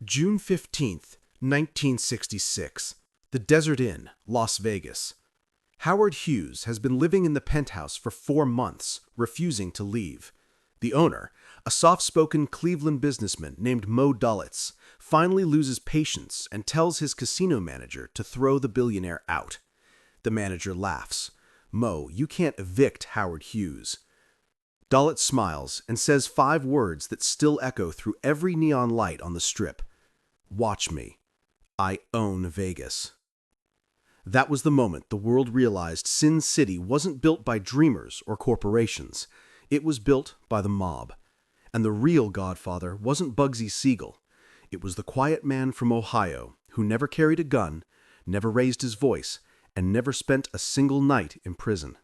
June 15th, 1966. The Desert Inn, Las Vegas. Howard Hughes has been living in the penthouse for 4 months, refusing to leave. The owner, a soft-spoken Cleveland businessman named Moe Dalitz, finally loses patience and tells his casino manager to throw the billionaire out. The manager laughs. "Moe, you can't evict Howard Hughes." Dalitz smiles and says 5 words that still echo through every neon light on the Strip. "Watch me. I own Vegas." That was the moment the world realized Sin City wasn't built by dreamers or corporations. It was built by the mob. And the real Godfather wasn't Bugsy Siegel. It was the quiet man from Ohio who never carried a gun, never raised his voice, and never spent a single night in prison.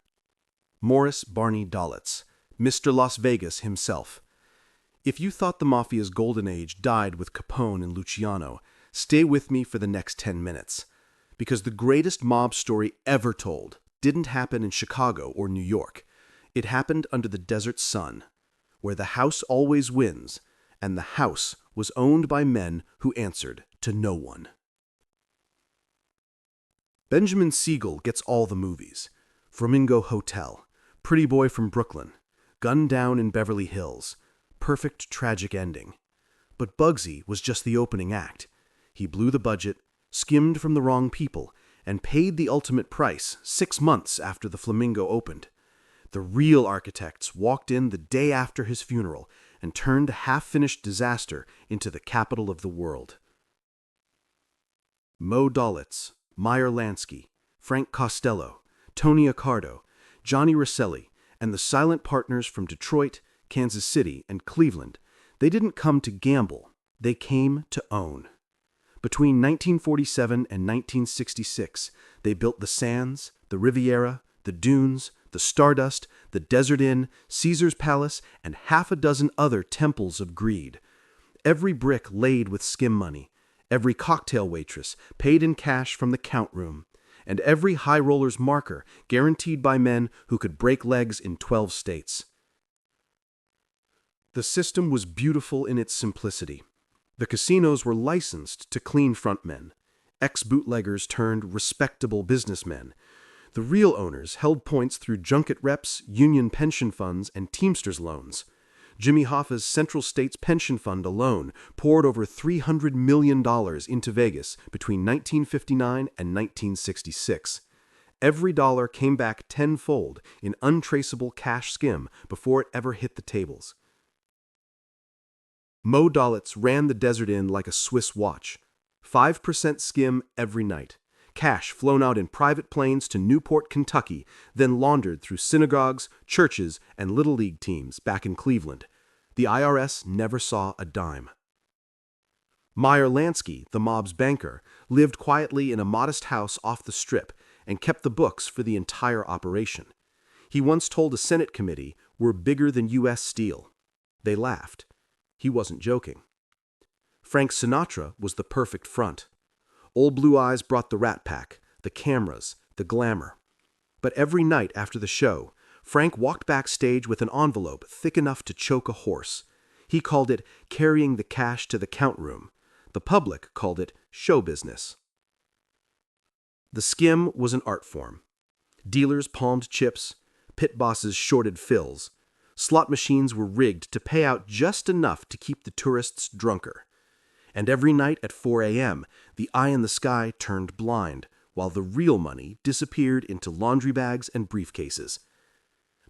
Morris Barney Dalitz, Mr. Las Vegas himself. If you thought the Mafia's golden age died with Capone and Luciano, stay with me for the next 10 minutes. Because the greatest mob story ever told didn't happen in Chicago or New York. It happened under the desert sun, where the house always wins, and the house was owned by men who answered to no one. Benjamin Siegel gets all the movies. Flamingo Hotel, Pretty Boy from Brooklyn, Gunned Down in Beverly Hills, perfect tragic ending. But Bugsy was just the opening act. He blew the budget, skimmed from the wrong people, and paid the ultimate price 6 months after the Flamingo opened. The real architects walked in the day after his funeral and turned a half-finished disaster into the capital of the world. Moe Dalitz, Meyer Lansky, Frank Costello, Tony Accardo, Johnny Rosselli, and the silent partners from Detroit, Kansas City, and Cleveland, they didn't come to gamble, they came to own. Between 1947 and 1966, they built the Sands, the Riviera, the Dunes, the Stardust, the Desert Inn, Caesar's Palace, and half a dozen other temples of greed. Every brick laid with skim money, every cocktail waitress paid in cash from the count room, and every high roller's marker guaranteed by men who could break legs in 12 states. The system was beautiful in its simplicity. The casinos were licensed to clean frontmen. Ex-bootleggers turned respectable businessmen. The real owners held points through junket reps, union pension funds, and Teamsters loans. Jimmy Hoffa's Central States Pension Fund alone poured over $300 million into Vegas between 1959 and 1966. Every dollar came back tenfold in untraceable cash skim before it ever hit the tables. Moe Dalitz ran the Desert Inn like a Swiss watch. 5% skim every night. Cash flown out in private planes to Newport, Kentucky, then laundered through synagogues, churches, and Little League teams back in Cleveland. The IRS never saw a dime. Meyer Lansky, the mob's banker, lived quietly in a modest house off the Strip and kept the books for the entire operation. He once told a Senate committee, "We're bigger than U.S. Steel." They laughed. He wasn't joking. Frank Sinatra was the perfect front. Old Blue Eyes brought the Rat Pack, the cameras, the glamour. But every night after the show, Frank walked backstage with an envelope thick enough to choke a horse. He called it carrying the cash to the count room. The public called it show business. The skim was an art form. Dealers palmed chips, pit bosses shorted fills. Slot machines were rigged to pay out just enough to keep the tourists drunker. And every night at 4 a.m., the eye in the sky turned blind, while the real money disappeared into laundry bags and briefcases.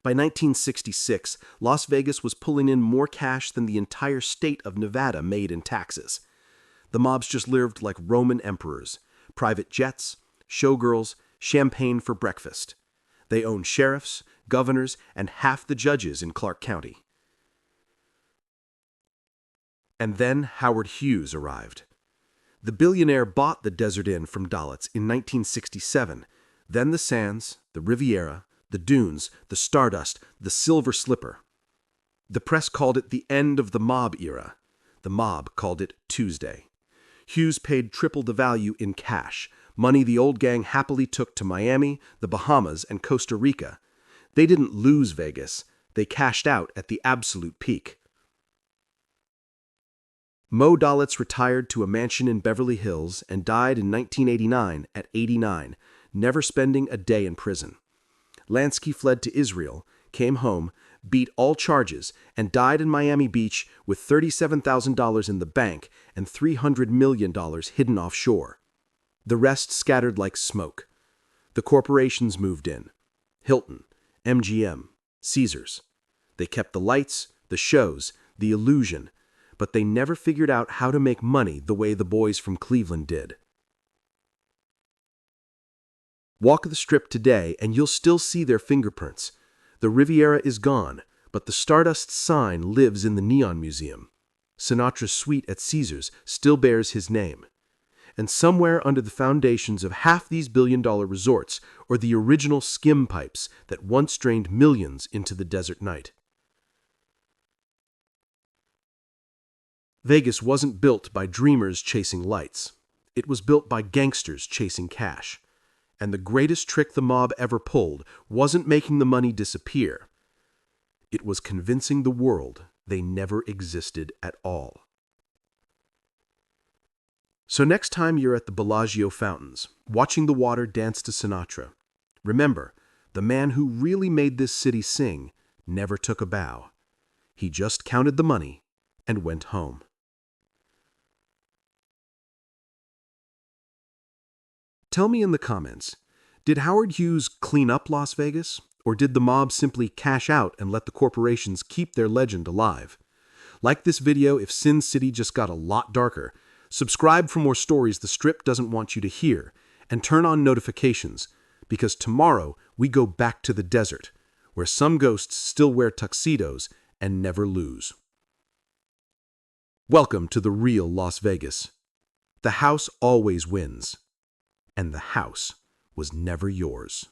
By 1966, Las Vegas was pulling in more cash than the entire state of Nevada made in taxes. The mobs just lived like Roman emperors. Private jets, showgirls, champagne for breakfast. They owned sheriffs, governors, and half the judges in Clark County. And then Howard Hughes arrived. The billionaire bought the Desert Inn from Dalitz in 1967, then the Sands, the Riviera, the Dunes, the Stardust, the Silver Slipper. The press called it the end of the mob era. The mob called it Tuesday. Hughes paid triple the value in cash, money the old gang happily took to Miami, the Bahamas, and Costa Rica. They didn't lose Vegas. They cashed out at the absolute peak. Moe Dalitz retired to a mansion in Beverly Hills and died in 1989 at 89, never spending a day in prison. Lansky fled to Israel, came home, beat all charges, and died in Miami Beach with $37,000 in the bank and $300 million hidden offshore. The rest scattered like smoke. The corporations moved in. Hilton, MGM, Caesars. They kept the lights, the shows, the illusion, but they never figured out how to make money the way the boys from Cleveland did. Walk the Strip today and you'll still see their fingerprints. The Riviera is gone, but the Stardust sign lives in the Neon Museum. Sinatra's suite at Caesars still bears his name. And somewhere under the foundations of half these billion-dollar resorts are the original skim pipes that once drained millions into the desert night. Vegas wasn't built by dreamers chasing lights. It was built by gangsters chasing cash. And the greatest trick the mob ever pulled wasn't making the money disappear. It was convincing the world they never existed at all. So next time you're at the Bellagio fountains, watching the water dance to Sinatra, remember, the man who really made this city sing never took a bow. He just counted the money and went home. Tell me in the comments, did Howard Hughes clean up Las Vegas, or did the mob simply cash out and let the corporations keep their legend alive? Like this video if Sin City just got a lot darker, subscribe for more stories the Strip doesn't want you to hear, and turn on notifications, because tomorrow we go back to the desert, where some ghosts still wear tuxedos and never lose. Welcome to the real Las Vegas. The house always wins. And the house was never yours.